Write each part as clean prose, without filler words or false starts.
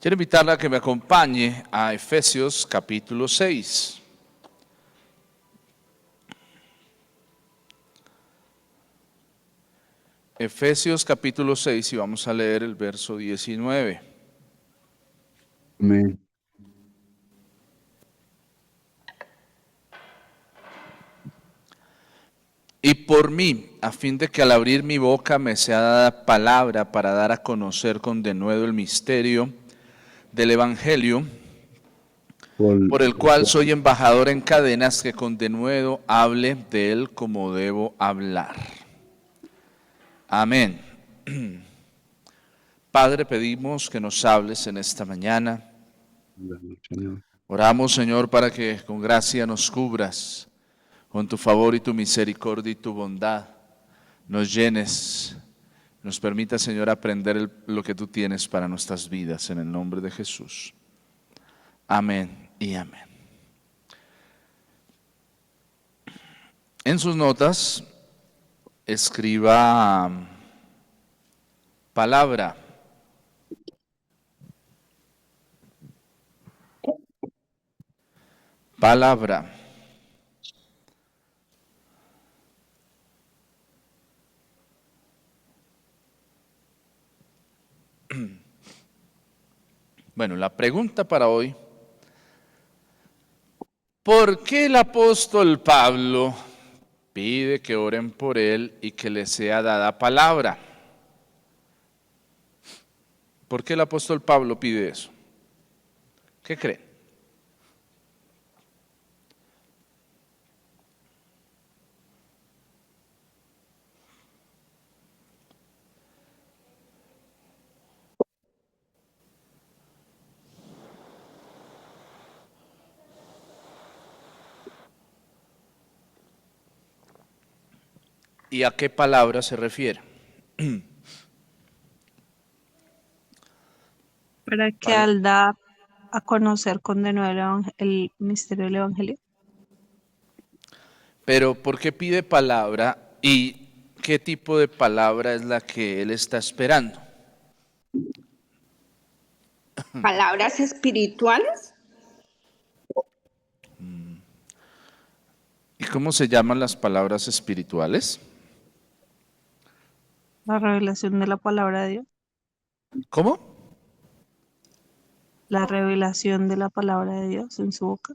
Quiero invitarla a que me acompañe a Efesios capítulo 6. Efesios capítulo 6 y vamos a leer el verso 19. Amén. Y por mí, a fin de que al abrir mi boca me sea dada palabra para dar a conocer con denuedo el misterio del Evangelio, por el cual soy embajador en cadenas, que con denuedo hable de él como debo hablar. Amén. Padre, pedimos que nos hables en esta mañana. Señor. Oramos, Señor, para que con gracia nos cubras, con tu favor y tu misericordia y tu bondad, nos llenes, nos permita, Señor, aprender lo que tú tienes para nuestras vidas, en el nombre de Jesús. Amén y amén. En sus notas, escriba palabra. Palabra. Bueno, la pregunta para hoy: ¿por qué el apóstol Pablo pide que oren por él y que le sea dada palabra? ¿Por qué el apóstol Pablo pide eso? ¿Qué creen? ¿Y a qué palabra se refiere? Para que al dar a conocer con denuedo el misterio del Evangelio. Pero ¿por qué pide palabra y qué tipo de palabra es la que él está esperando? ¿Palabras espirituales? ¿Y cómo se llaman las palabras espirituales? La revelación de la palabra de Dios. ¿Cómo? La revelación de la palabra de Dios en su boca.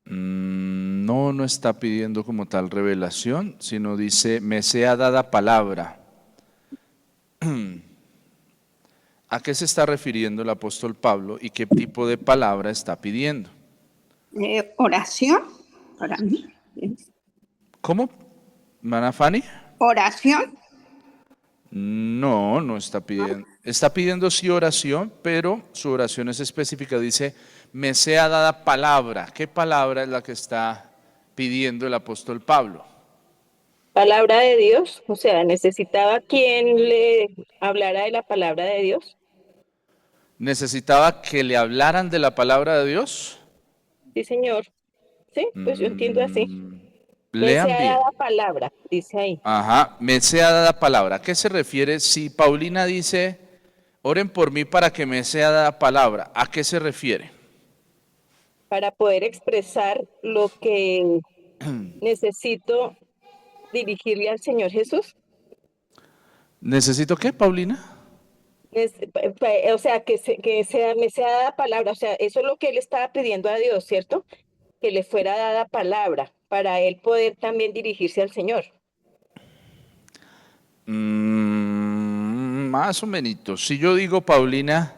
No está pidiendo como tal revelación, sino dice, me sea dada palabra. ¿A qué se está refiriendo el apóstol Pablo y qué tipo de palabra está pidiendo? Oración, para mí. ¿Cómo, hermana Fanny? Oración. No está pidiendo. Está pidiendo sí oración, pero su oración es específica. Dice, me sea dada palabra. ¿Qué palabra es la que está pidiendo el apóstol Pablo? Palabra de Dios, o sea, necesitaba quien le hablara de la palabra de Dios. ¿Necesitaba que le hablaran de la palabra de Dios? Sí, señor. Sí, pues yo entiendo así. Me Lean sea bien. dada palabra, dice ahí. Ajá, me sea dada palabra. ¿A qué se refiere? Si Paulina dice, oren por mí para que me sea dada palabra, ¿a qué se refiere? Para poder expresar lo que necesito dirigirle al Señor Jesús. ¿Necesito qué, Paulina? O sea, me sea dada palabra, o sea, eso es lo que él estaba pidiendo a Dios, ¿cierto? Que le fuera dada palabra para él poder también dirigirse al Señor. Más o menos. Si yo digo, Paulina,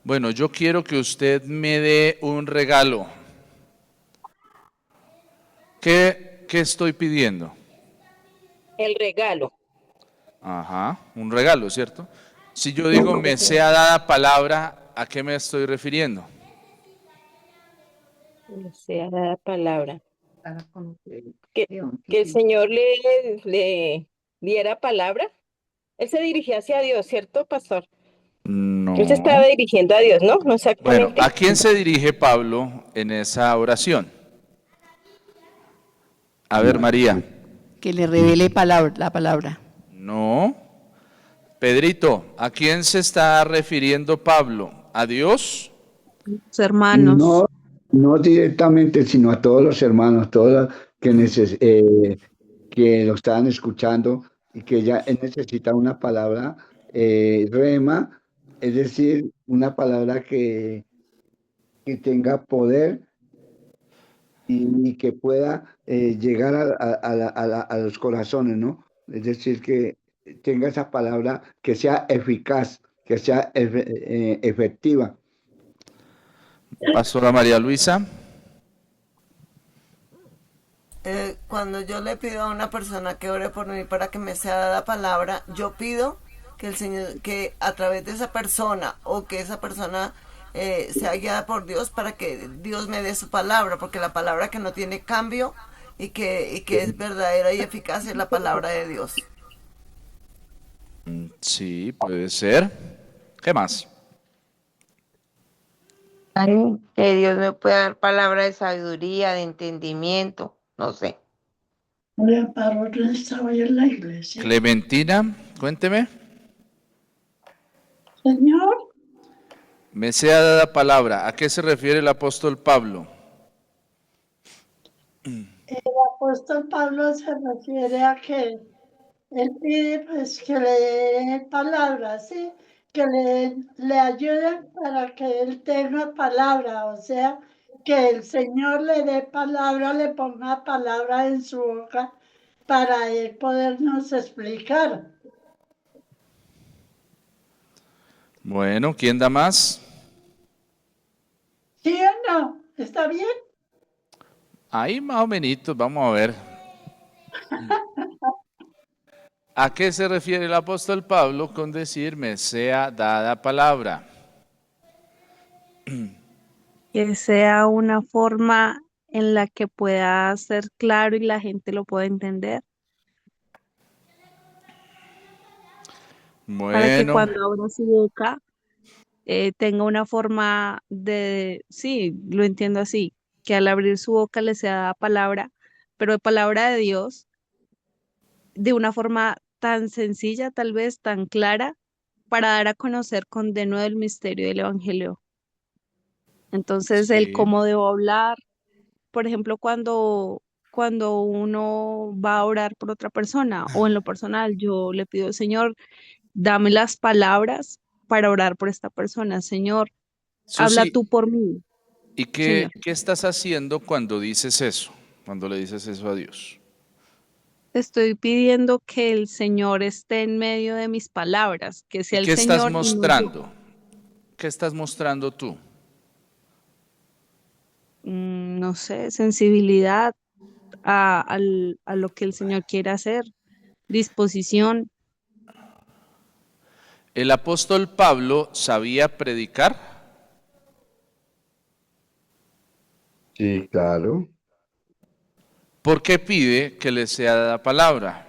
bueno, yo quiero que usted me dé un regalo. ¿Qué estoy pidiendo? El regalo. Ajá, un regalo, ¿cierto? Si yo digo, me sea dada palabra, ¿a qué me estoy refiriendo? Me sea dada palabra. Que el Señor le diera palabra. Él se dirigía hacia Dios, ¿cierto, pastor? No. Él se estaba dirigiendo a Dios, ¿no? No Bueno, exactamente. ¿a quién se dirige Pablo en esa oración? A ver, María. Que le revele la palabra. No. Pedrito, ¿a quién se está refiriendo Pablo ¿A Dios? Los hermanos. No, no directamente, sino a todos los hermanos, todos los que lo estaban escuchando y que él necesita una palabra rema, es decir, una palabra que tenga poder y que pueda llegar a los corazones, ¿no? Es decir, que tenga esa palabra que sea eficaz, que sea efectiva. Pastora María Luisa. Cuando yo le pido a una persona que ore por mí para que me sea dada palabra, yo pido que el Señor, que a través de esa persona o que esa persona sea guiada por Dios para que Dios me dé su palabra, porque la palabra que no tiene cambio y que es verdadera y eficaz es la palabra de Dios. Sí, puede ser. ¿Qué más? Que Dios me pueda dar palabra de sabiduría, de entendimiento, no sé. María Parro no estaba yo en la iglesia. Clementina, cuénteme. Señor, Me sea dada palabra. ¿A qué se refiere el apóstol Pablo? el apóstol Pablo se refiere a que él pide pues que le dé palabras, ¿sí? Que le ayuden para que él tenga palabra, o sea, que el Señor le dé palabra, le ponga palabra en su boca para él podernos explicar. Bueno, ¿quién da más? ¿Sí o no? ¿Está bien? Ahí más o menos, vamos a ver. ¿A qué se refiere el apóstol Pablo con decir me sea dada palabra? Que sea una forma en la que pueda ser claro y la gente lo pueda entender. Para que Bueno, cuando abra su boca tenga una forma de, sí, lo entiendo así, que al abrir su boca le sea dada palabra, pero de palabra de Dios, de una forma tan sencilla, tal vez tan clara, para dar a conocer con denuedo el misterio del Evangelio. Entonces, el sí. cómo debo hablar, por ejemplo, cuando uno va a orar por otra persona o en lo personal, yo le pido, Señor, dame las palabras para orar por esta persona. Señor, habla Susi, tú por mí, ¿y Señor. qué estás haciendo cuando dices eso? Cuando le dices eso a Dios. Estoy pidiendo que el Señor esté en medio de mis palabras, que ¿Y sea el qué estás Señor y no yo. mostrando? ¿Qué estás mostrando tú? No sé, sensibilidad a lo que el Señor quiere hacer, disposición. ¿El apóstol Pablo sabía predicar? Sí, claro. ¿Por qué pide que le sea dada palabra?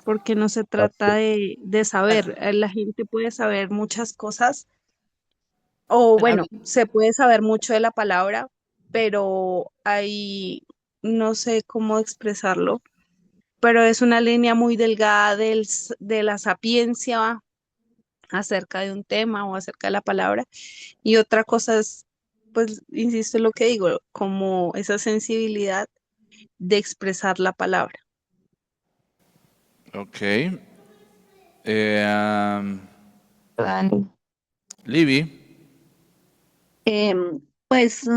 Porque no se trata de saber. La gente puede saber muchas cosas, o bueno, se puede saber mucho de la palabra, pero hay, no sé cómo expresarlo, pero es una línea muy delgada de la sapiencia acerca de un tema o acerca de la palabra, y otra cosa es, pues, insisto en lo que digo, como esa sensibilidad de expresar la palabra. Ok. Dani. Libby, Pues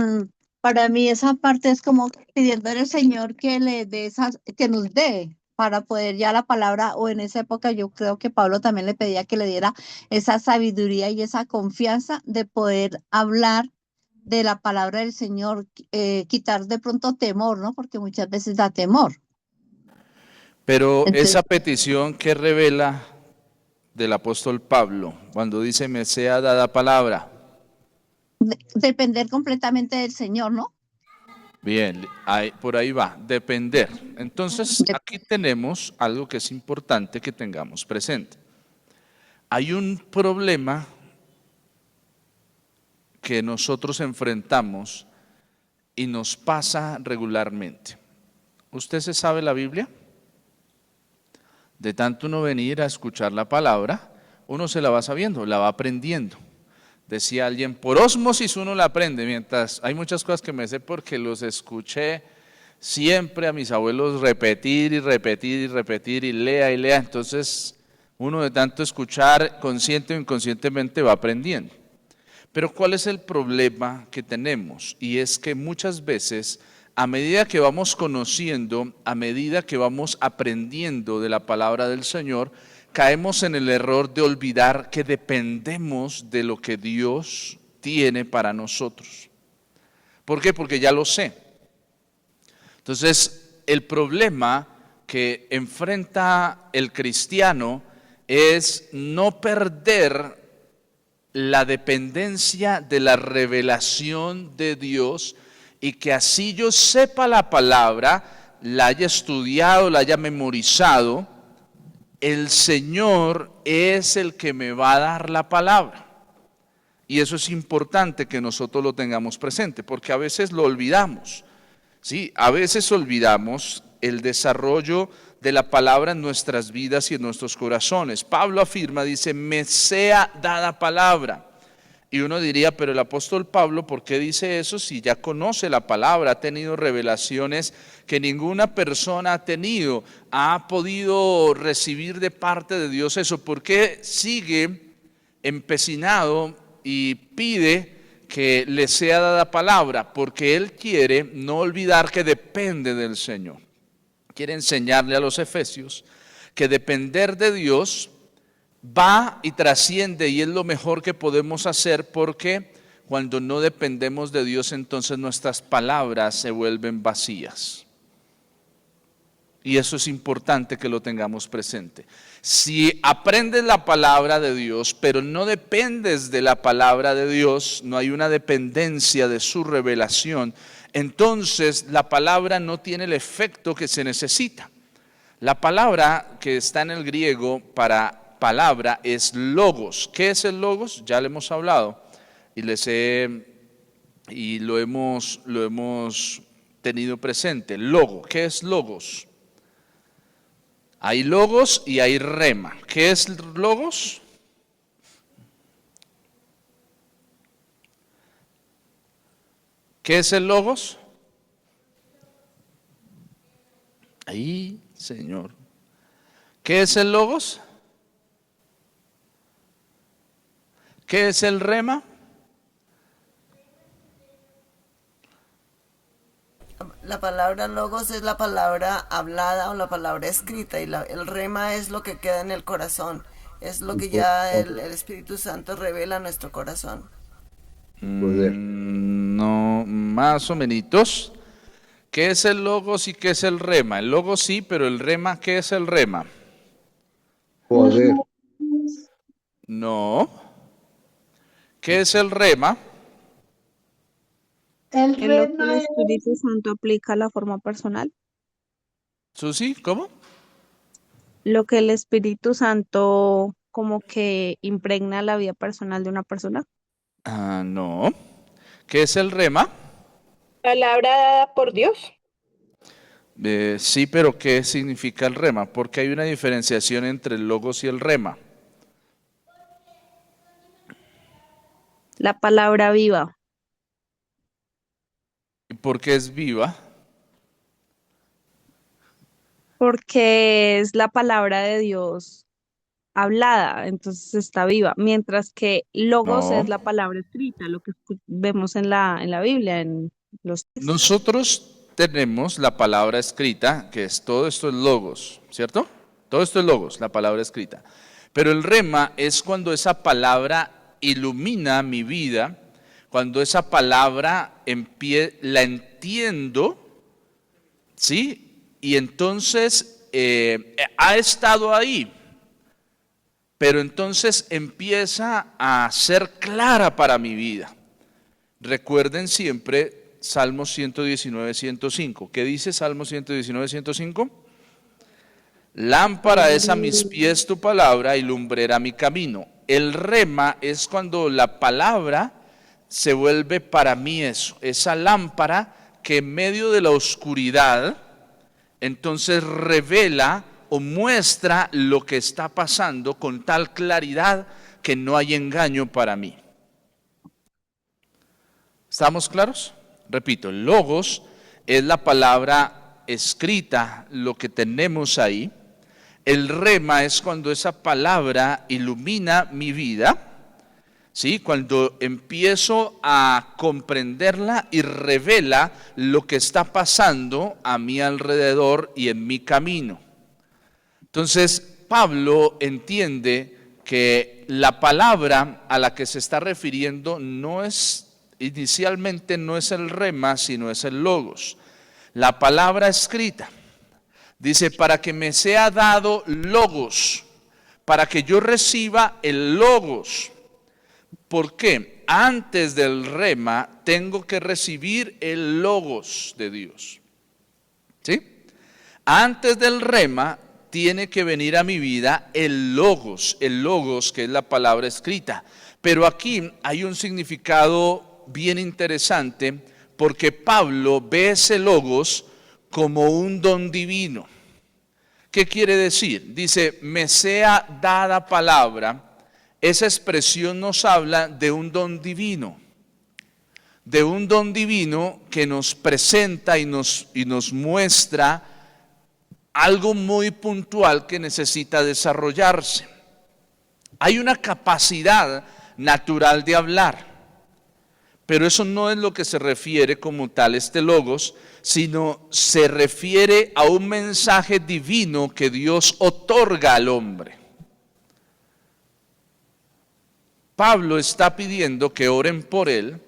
para mí esa parte es como pidiéndole al Señor que le dé esas, que nos dé para poder ya la palabra, o en esa época yo creo que Pablo también le pedía que le diera esa sabiduría y esa confianza de poder hablar de la palabra del Señor, quitar de pronto temor, ¿no? Porque muchas veces da temor. pero Entonces, esa petición que revela del apóstol Pablo cuando dice me sea dada palabra. depender completamente del Señor, ¿no? Bien, por ahí va, depender. Entonces, aquí tenemos algo que es importante que tengamos presente. Hay un problema que nosotros enfrentamos y nos pasa regularmente. ¿Usted se sabe la Biblia? De tanto uno venir a escuchar la palabra, uno se la va sabiendo, la va aprendiendo. Decía alguien, por ósmosis uno la aprende, mientras hay muchas cosas que me sé porque los escuché siempre a mis abuelos repetir y repetir y repetir y lea y lea. Entonces uno de tanto escuchar consciente o inconscientemente va aprendiendo. Pero ¿cuál es el problema que tenemos? Y es que muchas veces, a medida que vamos conociendo, a medida que vamos aprendiendo de la palabra del Señor, caemos en el error de olvidar que dependemos de lo que Dios tiene para nosotros. ¿Por qué? Porque ya lo sé. Entonces, el problema que enfrenta el cristiano es no perder la dependencia de la revelación de Dios y que así yo sepa la palabra, la haya estudiado, la haya memorizado, el Señor es el que me va a dar la palabra. Y eso es importante que nosotros lo tengamos presente, porque a veces lo olvidamos. Sí, a veces olvidamos el desarrollo de la palabra en nuestras vidas y en nuestros corazones. Pablo afirma, dice, me sea dada palabra. Y uno diría, pero el apóstol Pablo, ¿por qué dice eso si ya conoce la palabra? Ha tenido revelaciones que ninguna persona ha tenido, ha podido recibir de parte de Dios eso. ¿Por qué sigue empecinado y pide que le sea dada palabra? Porque él quiere no olvidar que depende del Señor. Quiere enseñarle a los efesios que depender de Dios va y trasciende y es lo mejor que podemos hacer, porque cuando no dependemos de Dios, entonces nuestras palabras se vuelven vacías. Y eso es importante que lo tengamos presente. Si aprendes la palabra de Dios, pero no dependes de la palabra de Dios, no hay una dependencia de su revelación, entonces la palabra no tiene el efecto que se necesita. La palabra que está en el griego para palabra es logos. ¿Qué es el logos? Ya le hemos hablado y lo hemos tenido presente. Logo, ¿qué es logos? Hay logos y hay rema. ¿Qué es logos? ¿Qué es el logos? Ahí, Señor. ¿Qué es el logos? ¿Qué es el rema? La palabra logos es la palabra hablada o la palabra escrita, y el rema es lo que queda en el corazón, es lo que ya el Espíritu Santo revela a nuestro corazón. No, más o menos. ¿Qué es el logos y qué es el rema? El logos sí, pero el rema, ¿qué es el rema? Poder. No. ¿Qué es el rema? ¿Es lo que el Espíritu Santo aplica a la forma personal? ¿Susi? ¿Cómo? Lo que el Espíritu Santo como que impregna la vida personal de una persona. No. ¿Qué es el rema? Palabra dada por Dios. Sí, pero ¿qué significa el rema? Porque hay una diferenciación entre el logos y el rema. La palabra viva. ¿Por qué es viva? Porque es la palabra de Dios hablada, entonces está viva. Mientras que logos No. es la palabra escrita, lo que vemos en la Biblia, en los textos. Nosotros tenemos la palabra escrita, que es todo esto es logos, ¿cierto? Todo esto es logos, la palabra escrita. Pero el rema es cuando esa palabra ilumina mi vida, cuando esa palabra la entiendo, ¿sí? Y entonces ha estado ahí, pero entonces empieza a ser clara para mi vida. Recuerden siempre Salmo 119, 105. ¿Qué dice Salmo 119, 105? Lámpara es a mis pies tu palabra y lumbrera mi camino. El rema es cuando la palabra se vuelve para mí eso, esa lámpara que en medio de la oscuridad entonces revela o muestra lo que está pasando con tal claridad que no hay engaño para mí. ¿Estamos claros? Repito, logos es la palabra escrita, lo que tenemos ahí. El rema es cuando esa palabra ilumina mi vida, ¿sí? Cuando empiezo a comprenderla y revela lo que está pasando a mi alrededor y en mi camino. Entonces, Pablo entiende que la palabra a la que se está refiriendo inicialmente no es el rema, sino es el logos. La palabra escrita. Dice, para que me sea dado logos, para que yo reciba el logos. ¿Por qué? Antes del rema tengo que recibir el logos de Dios. ¿Sí? Antes del rema tiene que venir a mi vida el logos que es la palabra escrita. Pero aquí hay un significado bien interesante porque Pablo ve ese logos como un don divino. ¿Qué quiere decir? Dice, me sea dada palabra. Esa expresión nos habla de un don divino. De un don divino que nos presenta y nos muestra algo muy puntual que necesita desarrollarse. Hay una capacidad natural de hablar, pero eso no es lo que se refiere como tal este logos, sino se refiere a un mensaje divino que Dios otorga al hombre. Pablo está pidiendo que oren por él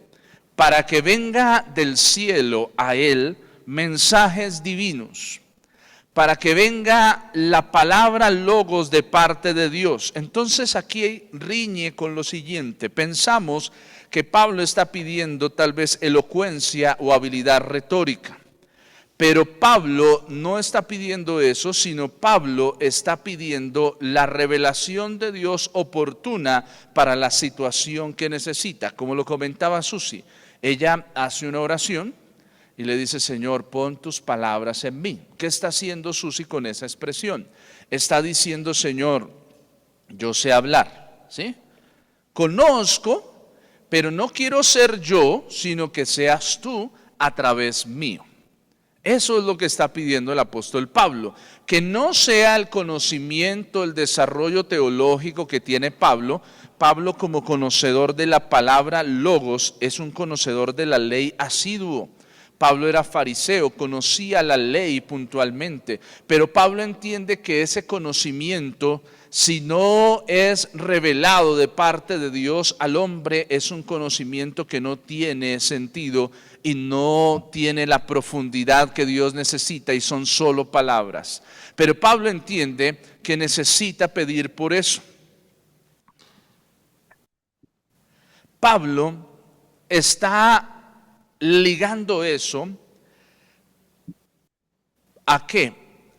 para que venga del cielo a él mensajes divinos, para que venga la palabra logos de parte de Dios. Entonces aquí riñe con lo siguiente. Pensamos que Pablo está pidiendo tal vez elocuencia o habilidad retórica. Pero Pablo no está pidiendo eso, sino Pablo está pidiendo la revelación de Dios oportuna para la situación que necesita. Como lo comentaba Susi, ella hace una oración y le dice, Señor, pon tus palabras en mí. ¿Qué está haciendo Susi con esa expresión? Está diciendo, Señor, yo sé hablar, ¿sí? Conozco, pero no quiero ser yo, sino que seas tú a través mío. Eso es lo que está pidiendo el apóstol Pablo, que no sea el conocimiento, el desarrollo teológico que tiene Pablo. Pablo, como conocedor de la palabra logos, es un conocedor de la ley asiduo. Pablo era fariseo, conocía la ley puntualmente, pero Pablo entiende que ese conocimiento, si no es revelado de parte de Dios al hombre, es un conocimiento que no tiene sentido y no tiene la profundidad que Dios necesita y son solo palabras. Pero Pablo entiende que necesita pedir por eso. Pablo está ligando eso ¿a qué?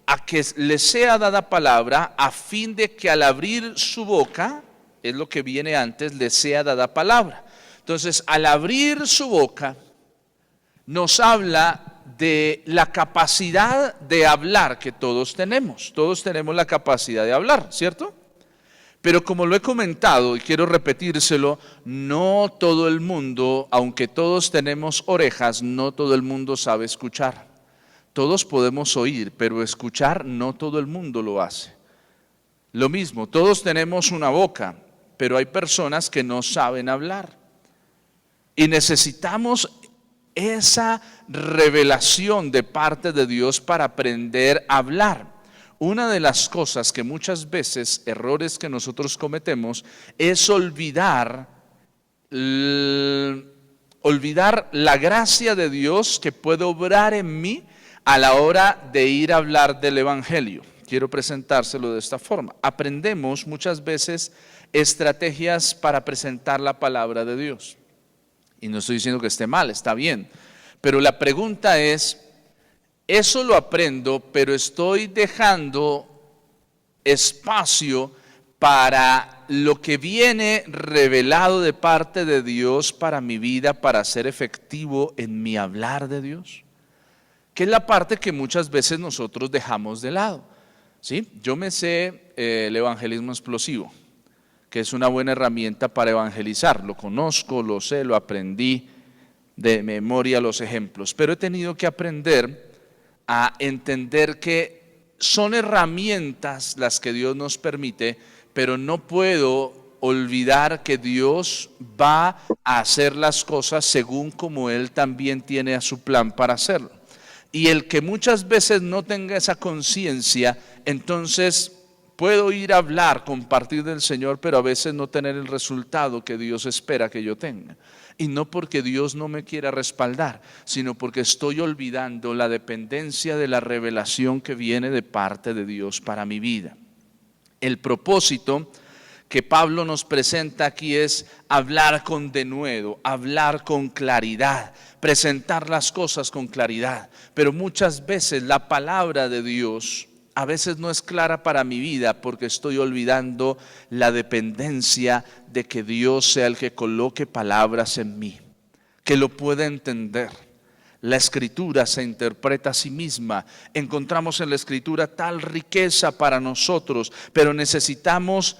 A que le sea dada palabra a fin de que al abrir su boca, es lo que viene antes, le sea dada palabra. Entonces, al abrir su boca, nos habla de la capacidad de hablar que todos tenemos. Todos tenemos la capacidad de hablar, ¿cierto? Pero como lo he comentado y quiero repetírselo, no todo el mundo, aunque todos tenemos orejas, no todo el mundo sabe escuchar. Todos podemos oír, pero escuchar no todo el mundo lo hace. Lo mismo, todos tenemos una boca, pero hay personas que no saben hablar. Y necesitamos esa revelación de parte de Dios para aprender a hablar. Una de las cosas que muchas veces, errores que nosotros cometemos, es olvidar la gracia de Dios que puede obrar en mí a la hora de ir a hablar del Evangelio. Quiero presentárselo de esta forma. Aprendemos muchas veces estrategias para presentar la palabra de Dios. Y no estoy diciendo que esté mal, está bien. Pero la pregunta es, eso lo aprendo, pero estoy dejando espacio para lo que viene revelado de parte de Dios para mi vida, para ser efectivo en mi hablar de Dios. Que es la parte que muchas veces nosotros dejamos de lado. ¿sí? Yo me sé el evangelismo explosivo, que es una buena herramienta para evangelizar. Lo conozco, lo sé, lo aprendí de memoria los ejemplos, pero he tenido que aprender a entender que son herramientas las que Dios nos permite, pero no puedo olvidar que Dios va a hacer las cosas según como Él también tiene a su plan para hacerlo. Y el que muchas veces no tenga esa conciencia, entonces puedo ir a hablar, compartir del Señor, pero a veces no tener el resultado que Dios espera que yo tenga. Y no porque Dios no me quiera respaldar, sino porque estoy olvidando la dependencia de la revelación que viene de parte de Dios para mi vida. El propósito que Pablo nos presenta aquí es hablar con denuedo, hablar con claridad, presentar las cosas con claridad. Pero muchas veces la palabra de Dios a veces no es clara para mi vida porque estoy olvidando la dependencia de que Dios sea el que coloque palabras en mí, que lo pueda entender. La Escritura se interpreta a sí misma. Encontramos en la Escritura tal riqueza para nosotros, pero necesitamos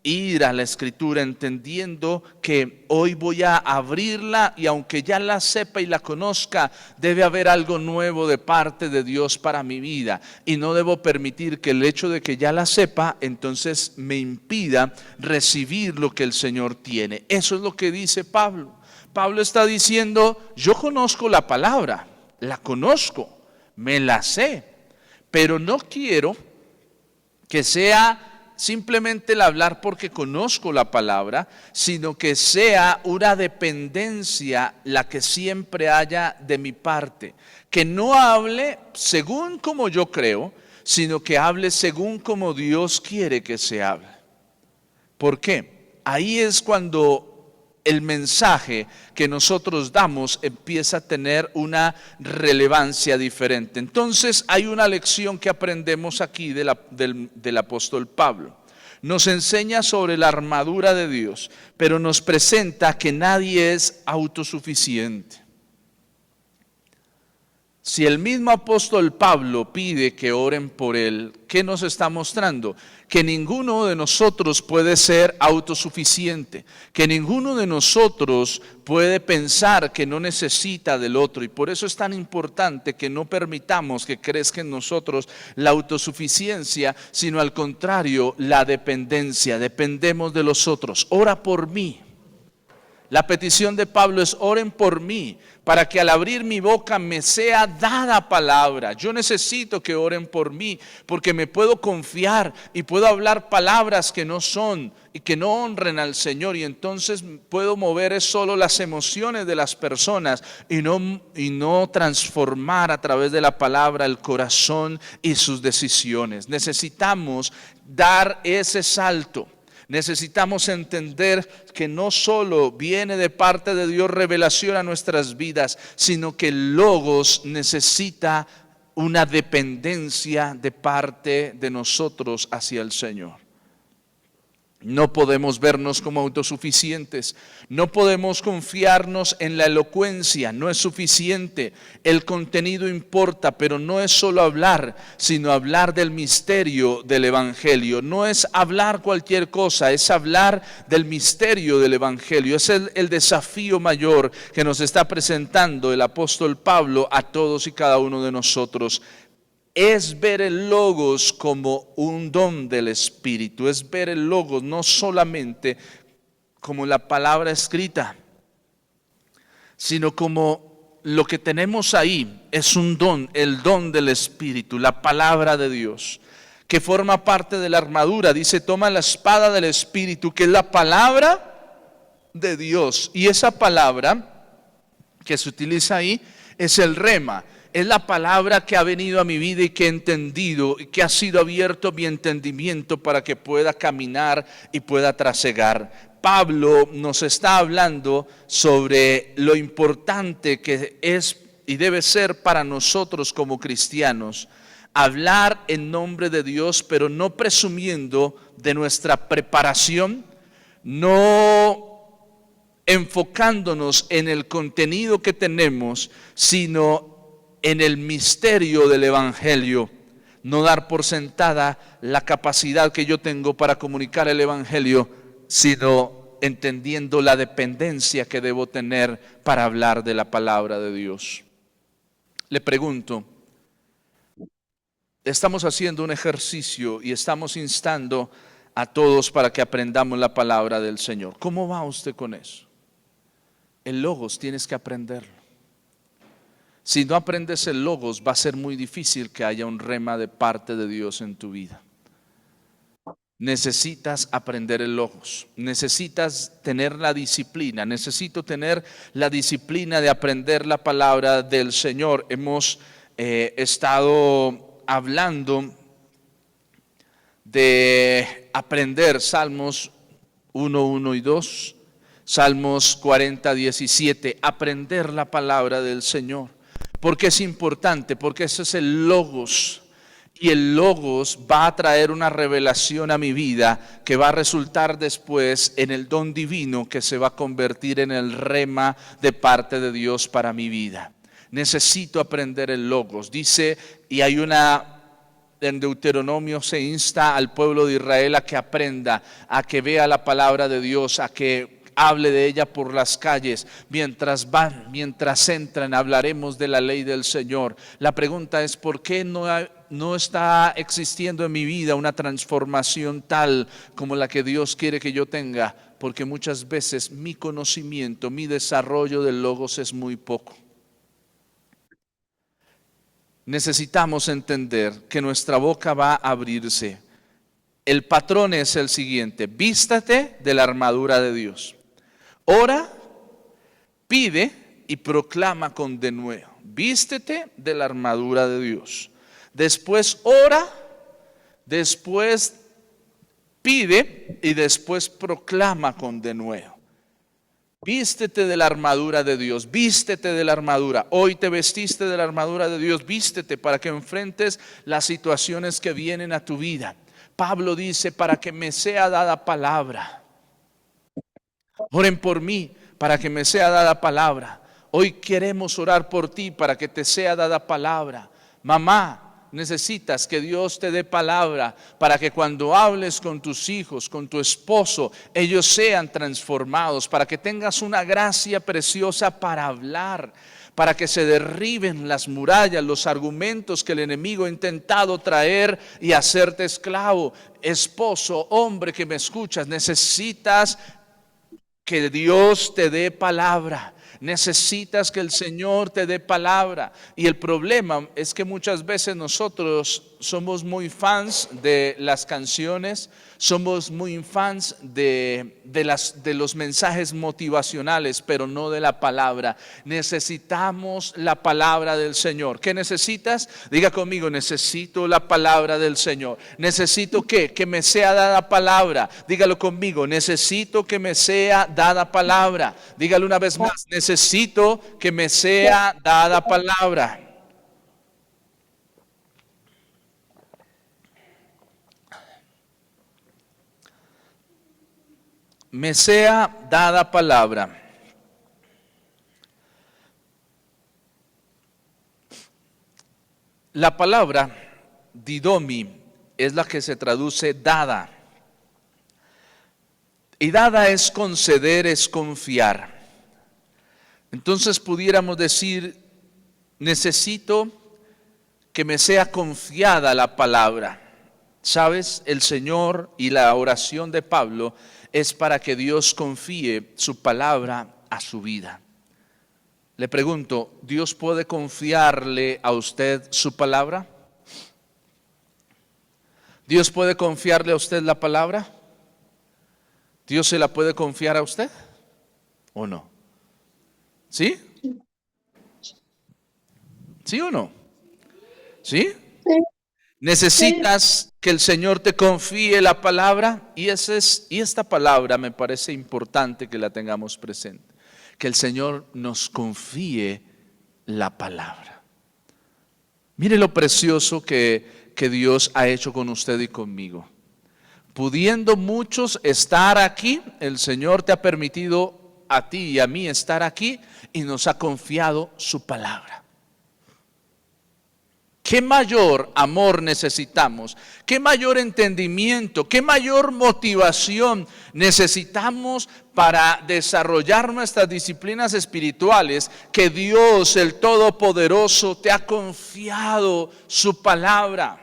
ir a la Escritura entendiendo que hoy voy a abrirla y aunque ya la sepa y la conozca, debe haber algo nuevo de parte de Dios para mi vida y no debo permitir que el hecho de que ya la sepa entonces me impida recibir lo que el Señor tiene. Eso es lo que dice Pablo. Pablo está diciendo, yo conozco la palabra, la conozco, me la sé, pero no quiero que sea simplemente el hablar porque conozco la palabra, sino que sea una dependencia la que siempre haya de mi parte. Que no hable según como yo creo, sino que hable según como Dios quiere que se hable. ¿Por qué? Ahí es cuando el mensaje que nosotros damos empieza a tener una relevancia diferente. Entonces hay una lección que aprendemos aquí del apóstol Pablo. Nos enseña sobre la armadura de Dios, pero nos presenta que nadie es autosuficiente. Si el mismo apóstol Pablo pide que oren por él, ¿qué nos está mostrando? Que ninguno de nosotros puede ser autosuficiente, que ninguno de nosotros puede pensar que no necesita del otro, y por eso es tan importante que no permitamos que crezca en nosotros la autosuficiencia, sino al contrario, la dependencia. Dependemos de los otros. Ora por mí. La petición de Pablo es: oren por mí, para que al abrir mi boca me sea dada palabra. Yo necesito que oren por mí, porque me puedo confiar y puedo hablar palabras que no son y que no honren al Señor, y entonces puedo mover solo las emociones de las personas y no transformar a través de la palabra el corazón y sus decisiones. Necesitamos dar ese salto. Necesitamos entender que no solo viene de parte de Dios revelación a nuestras vidas, sino que el Logos necesita una dependencia de parte de nosotros hacia el Señor. No podemos vernos como autosuficientes, no podemos confiarnos en la elocuencia, no es suficiente. El contenido importa, pero no es solo hablar, sino hablar del misterio del Evangelio. No es hablar cualquier cosa, es hablar del misterio del Evangelio. Es el desafío mayor que nos está presentando el apóstol Pablo a todos y cada uno de nosotros. Es ver el Logos como un don del Espíritu, es ver el Logos no solamente como la palabra escrita, sino como lo que tenemos ahí es un don, el don del Espíritu, la palabra de Dios, que forma parte de la armadura. Dice: toma la espada del Espíritu, que es la palabra de Dios, y esa palabra que se utiliza ahí es el rema. Es la palabra que ha venido a mi vida y que he entendido y que ha sido abierto mi entendimiento para que pueda caminar y pueda trasegar. Pablo nos está hablando sobre lo importante que es y debe ser para nosotros como cristianos hablar en nombre de Dios, pero no presumiendo de nuestra preparación, no enfocándonos en el contenido que tenemos, sino en el misterio del Evangelio, no dar por sentada la capacidad que yo tengo para comunicar el Evangelio, sino entendiendo la dependencia que debo tener para hablar de la palabra de Dios. Le pregunto, estamos haciendo un ejercicio y estamos instando a todos para que aprendamos la palabra del Señor. ¿Cómo va usted con eso? El logos tienes que aprenderlo. Si no aprendes el logos, va a ser muy difícil que haya un rema de parte de Dios en tu vida. Necesitas aprender el logos, necesitas tener la disciplina, necesito tener la disciplina de aprender la palabra del Señor. Hemos estado hablando de aprender Salmos 1, 1 y 2, Salmos 40, 17, aprender la palabra del Señor. ¿Por qué es importante? Porque ese es el logos. Y el logos va a traer una revelación a mi vida que va a resultar después en el don divino que se va a convertir en el rema de parte de Dios para mi vida. Necesito aprender el logos. Dice, y hay en Deuteronomio se insta al pueblo de Israel a que aprenda, a que vea la palabra de Dios, a que hable de ella por las calles. Mientras van, mientras entran, hablaremos de la ley del Señor. La pregunta es, ¿por qué no está existiendo en mi vida una transformación tal como la que Dios quiere que yo tenga? Porque muchas veces mi conocimiento, mi desarrollo del logos es muy poco. Necesitamos entender que nuestra boca va a abrirse. El patrón es el siguiente: vístate de la armadura de Dios. Ora, pide y proclama con denuedo. Vístete de la armadura de Dios. Después ora, después pide y después proclama con denuedo. Vístete de la armadura de Dios, vístete de la armadura. Hoy te vestiste de la armadura de Dios, vístete para que enfrentes las situaciones que vienen a tu vida. Pablo dice, para que me sea dada palabra. Oren por mí para que me sea dada palabra. Hoy queremos orar por ti para que te sea dada palabra. Mamá, necesitas que Dios te dé palabra para que cuando hables con tus hijos, con tu esposo, ellos sean transformados, para que tengas una gracia preciosa para hablar, para que se derriben las murallas, los argumentos que el enemigo ha intentado traer y hacerte esclavo. Esposo, hombre que me escuchas, necesitas que Dios te dé palabra. Necesitas que el Señor te dé palabra. Y el problema es que muchas veces nosotros somos muy fans de las canciones, somos muy fans de los mensajes motivacionales, pero no de la palabra. Necesitamos la palabra del Señor. ¿Qué necesitas? Diga conmigo, necesito la palabra del Señor. ¿Necesito qué? Que me sea dada palabra. Dígalo conmigo, necesito que me sea dada palabra. Dígalo una vez más, necesito que me sea dada palabra. Me sea dada palabra. La palabra didomi es la que se traduce dada. Y dada es conceder, es confiar. Entonces pudiéramos decir, necesito que me sea confiada la palabra. ¿Sabes? El Señor y la oración de Pablo es para que Dios confíe su palabra a su vida. Le pregunto, ¿Dios puede confiarle a usted su palabra? ¿Dios puede confiarle a usted la palabra? ¿Dios se la puede confiar a usted o no? ¿Sí? ¿Sí o no? ¿Sí? ¿Necesitas que el Señor te confíe la palabra? Y esta palabra me parece importante que la tengamos presente. Que el Señor nos confíe la palabra. Mire lo precioso que Dios ha hecho con usted y conmigo. Pudiendo muchos estar aquí, el Señor te ha permitido a ti y a mí estar aquí y nos ha confiado su palabra. ¿Qué mayor amor necesitamos? ¿Qué mayor entendimiento? ¿Qué mayor motivación necesitamos para desarrollar nuestras disciplinas espirituales que Dios, el Todopoderoso, te ha confiado su palabra?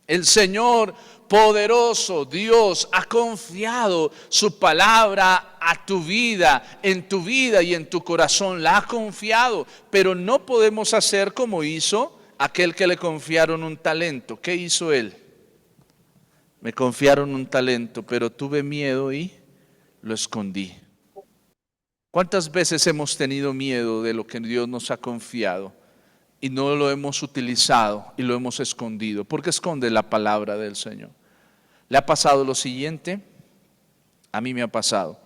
El Señor poderoso, Dios, ha confiado su palabra a tu vida, en tu vida y en tu corazón. La ha confiado, pero no podemos hacer como hizo aquel que le confiaron un talento. ¿Qué hizo él? Me confiaron un talento, pero tuve miedo y lo escondí. ¿Cuántas veces hemos tenido miedo de lo que Dios nos ha confiado y no lo hemos utilizado y lo hemos escondido? ¿Por qué esconde la palabra del Señor? ¿Le ha pasado lo siguiente? A mí me ha pasado.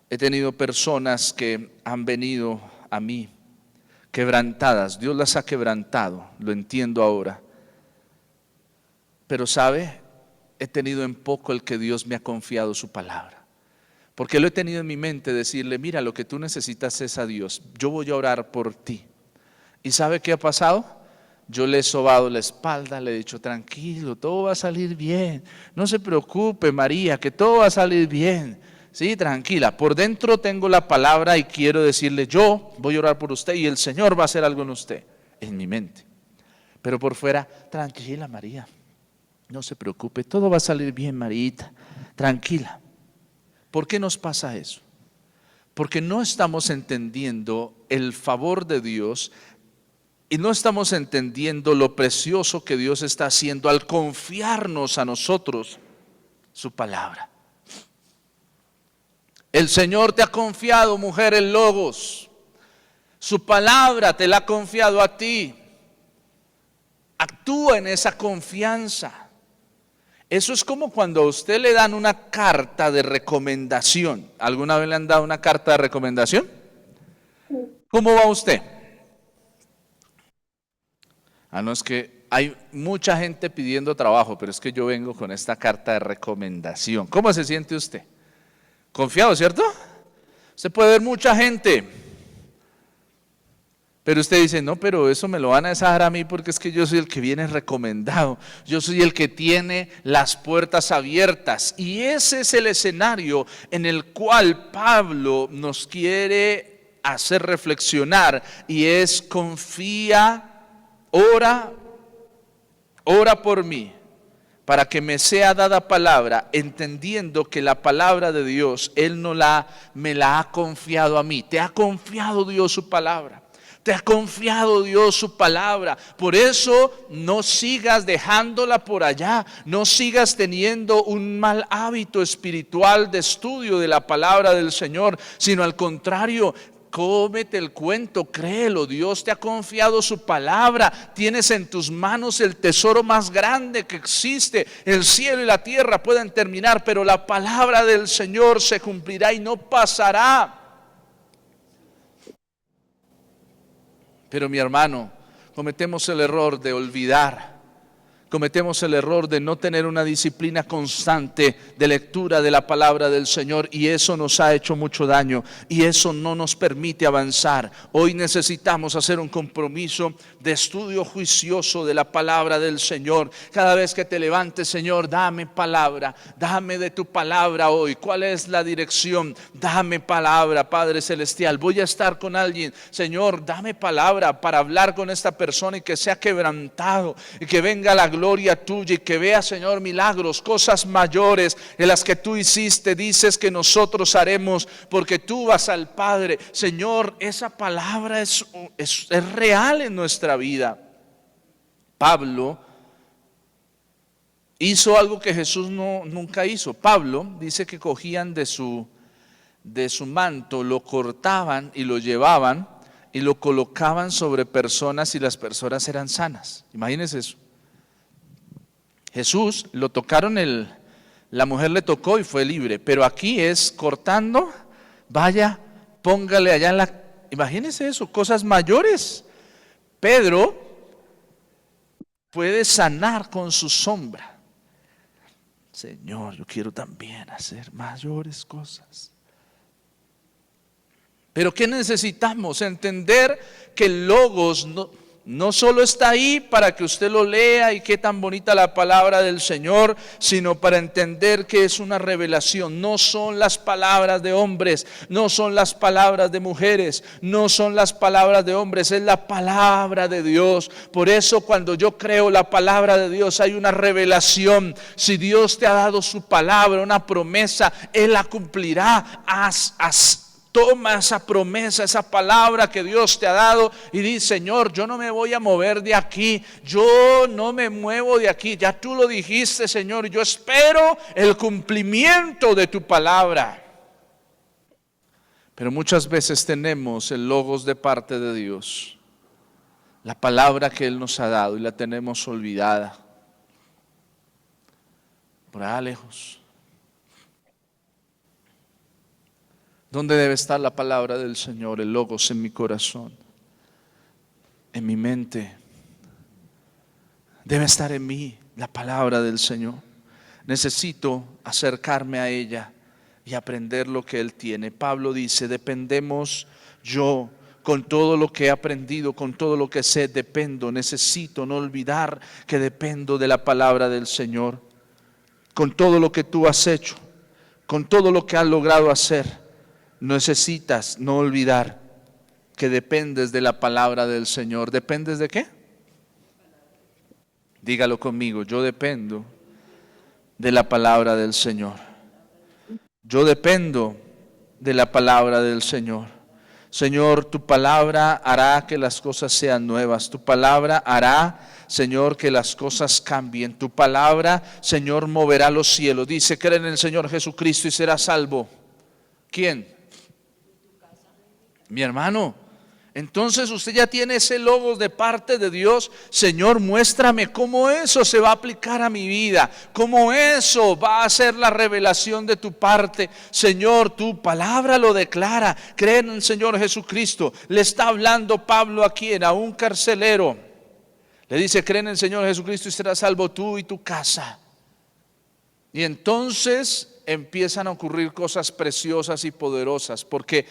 He tenido personas que han venido a mí quebrantadas. Dios las ha quebrantado, lo entiendo ahora. Pero ¿sabe? He tenido en poco el que Dios me ha confiado su palabra. Porque lo he tenido en mi mente decirle, mira, lo que tú necesitas es a Dios. Yo voy a orar por ti. ¿Y sabe qué ha pasado? Yo le he sobado la espalda, le he dicho, tranquilo, todo va a salir bien. No se preocupe, María, que todo va a salir bien. Sí, tranquila. Por dentro tengo la palabra y quiero decirle, yo voy a orar por usted y el Señor va a hacer algo en usted, en mi mente. Pero por fuera, tranquila, María, no se preocupe, todo va a salir bien, Marita, tranquila. ¿Por qué nos pasa eso? Porque no estamos entendiendo el favor de Dios y no estamos entendiendo lo precioso que Dios está haciendo al confiarnos a nosotros su palabra. El Señor te ha confiado, mujer, el Logos. Su palabra te la ha confiado a ti. Actúa en esa confianza. Eso es como cuando a usted le dan una carta de recomendación. ¿Alguna vez le han dado una carta de recomendación? ¿Cómo va usted? No, es que hay mucha gente pidiendo trabajo, pero es que yo vengo con esta carta de recomendación. ¿Cómo se siente usted? Confiado, ¿cierto? Usted puede ver mucha gente, pero usted dice, no, pero eso me lo van a dejar a mí porque es que yo soy el que viene recomendado. Yo soy el que tiene las puertas abiertas. Y ese es el escenario en el cual Pablo nos quiere hacer reflexionar y es confía. Ora por mí, para que me sea dada palabra, entendiendo que la palabra de Dios, Él me la ha confiado a mí. Te ha confiado Dios su palabra. Te ha confiado Dios su palabra. Por eso no sigas dejándola por allá. No sigas teniendo un mal hábito espiritual de estudio de la palabra del Señor, sino al contrario, cómete el cuento, créelo, Dios te ha confiado su palabra, tienes en tus manos el tesoro más grande que existe, el cielo y la tierra pueden terminar, pero la palabra del Señor se cumplirá y no pasará. Pero mi hermano, cometemos el error de olvidar. Cometemos el error de no tener una disciplina constante de lectura de la palabra del Señor y eso nos ha hecho mucho daño y eso no nos permite avanzar. Hoy necesitamos hacer un compromiso de estudio juicioso de la palabra del Señor. Cada vez que te levantes, Señor, dame palabra, dame de tu palabra hoy. ¿Cuál es la dirección? Dame palabra, Padre Celestial. Voy a estar con alguien, Señor, dame palabra para hablar con esta persona y que sea quebrantado y que venga la gloria tuya y que vea, Señor, milagros, cosas mayores de las que tú hiciste, dices que nosotros haremos porque tú vas al Padre. Señor, esa palabra es real en nuestra vida. Pablo hizo algo que Jesús nunca hizo. Pablo dice que cogían de su manto, lo cortaban y lo llevaban y lo colocaban sobre personas y las personas eran sanas. Imagínense eso. Jesús lo tocaron, la mujer le tocó y fue libre, pero aquí es cortando, vaya, póngale allá imagínense eso, cosas mayores. Pedro puede sanar con su sombra. Señor, yo quiero también hacer mayores cosas. Pero ¿qué necesitamos? Entender que el Logos No solo está ahí para que usted lo lea y qué tan bonita la palabra del Señor, sino para entender que es una revelación. No son las palabras de hombres, no son las palabras de mujeres, no son las palabras de hombres, es la palabra de Dios. Por eso cuando yo creo la palabra de Dios hay una revelación. Si Dios te ha dado su palabra, una promesa, Él la cumplirá. Toma esa promesa, esa palabra que Dios te ha dado y dice: Señor, yo no me voy a mover de aquí, yo no me muevo de aquí, ya tú lo dijiste, Señor, yo espero el cumplimiento de tu palabra. Pero muchas veces tenemos el logos de parte de Dios, la palabra que Él nos ha dado, y la tenemos olvidada, por allá lejos. ¿Dónde debe estar la palabra del Señor, el logos en mi corazón, en mi mente? Debe estar en mí la palabra del Señor. Necesito acercarme a ella y aprender lo que Él tiene. Pablo dice: dependemos, yo con todo lo que he aprendido, con todo lo que sé, dependo, necesito no olvidar que dependo de la palabra del Señor. Con todo lo que tú has hecho, con todo lo que has logrado hacer, necesitas no olvidar que dependes de la palabra del Señor. ¿Dependes de qué? Dígalo conmigo: yo dependo de la palabra del Señor. Yo dependo de la palabra del Señor. Señor, tu palabra hará que las cosas sean nuevas. Tu palabra hará, Señor, que las cosas cambien. Tu palabra, Señor, moverá los cielos. Dice: cree en el Señor Jesucristo y serás salvo. ¿Quién? Mi hermano. Entonces usted ya tiene ese logos de parte de Dios. Señor, muéstrame cómo eso se va a aplicar a mi vida, cómo eso va a ser la revelación de tu parte. Señor, tu palabra lo declara. Cree en el Señor Jesucristo. Le está hablando Pablo aquí a un carcelero. Le dice: cree en el Señor Jesucristo y serás salvo tú y tu casa. Y entonces empiezan a ocurrir cosas preciosas y poderosas, porque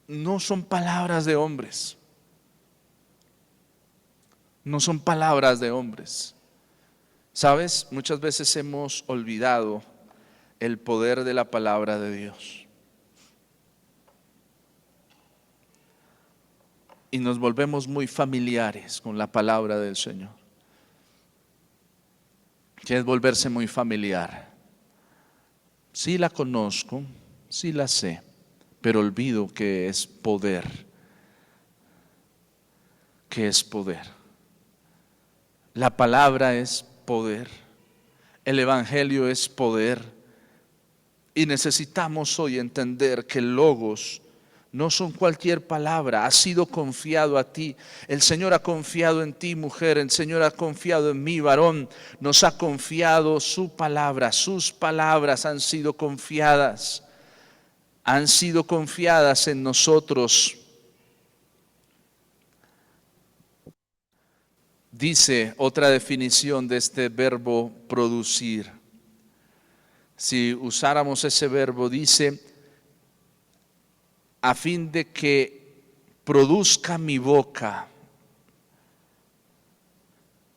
no son palabras de hombres. No son palabras de hombres. ¿Sabes? Muchas veces hemos olvidado el poder de la palabra de Dios. Y nos volvemos muy familiares con la palabra del Señor. ¿Qué es volverse muy familiar? Sí la conozco, sí la sé, pero olvido que es poder. Que es poder. La palabra es poder. El evangelio es poder. Y necesitamos hoy entender que el logos no son cualquier palabra. Ha sido confiado a ti. El Señor ha confiado en ti, mujer. El Señor ha confiado en mí, varón. Nos ha confiado su palabra. Sus palabras han sido confiadas. Han sido confiadas en nosotros. Dice otra definición de este verbo producir. Si usáramos ese verbo, dice: a fin de que produzca mi boca,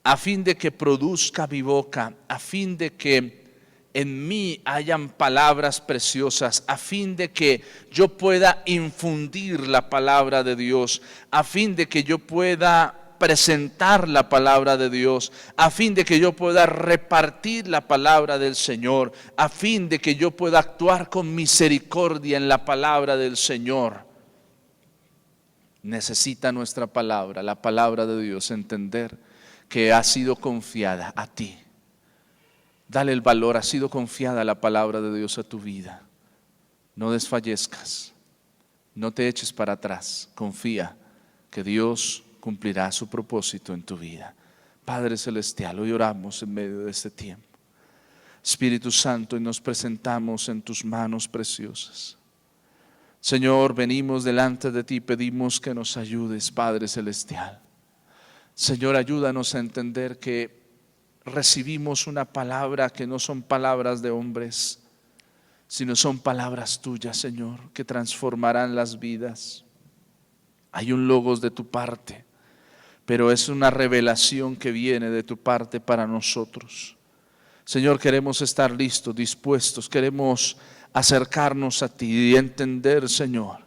a fin de que produzca mi boca, a fin de que en mí hayan palabras preciosas, a fin de que yo pueda infundir la palabra de Dios, a fin de que yo pueda presentar la palabra de Dios, a fin de que yo pueda repartir la palabra del Señor, a fin de que yo pueda actuar con misericordia en la palabra del Señor. Necesita nuestra palabra, la palabra de Dios, entender que ha sido confiada a ti. Dale el valor, ha sido confiada la palabra de Dios a tu vida. No desfallezcas, no te eches para atrás, confía que Dios cumplirá su propósito en tu vida. Padre Celestial, hoy oramos en medio de este tiempo. Espíritu Santo, y nos presentamos en tus manos preciosas. Señor, venimos delante de ti, pedimos que nos ayudes, Padre Celestial. Señor, ayúdanos a entender que recibimos una palabra que no son palabras de hombres, sino son palabras tuyas, Señor, que transformarán las vidas. Hay un logos de tu parte. pero es una revelación que viene de tu parte para nosotros. Señor, queremos estar listos, dispuestos, queremos acercarnos a ti y entender, Señor,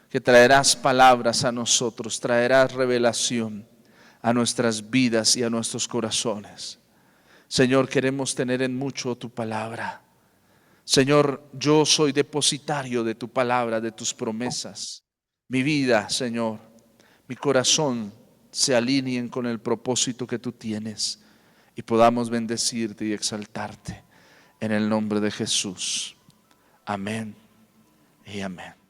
que traerás palabras a nosotros, traerás revelación a nuestras vidas y a nuestros corazones. Señor, queremos tener en mucho tu palabra. Señor, yo soy depositario de tu palabra, de tus promesas. Mi vida, Señor, mi corazón se alineen con el propósito que tú tienes y podamos bendecirte y exaltarte en el nombre de Jesús. Amén y amén.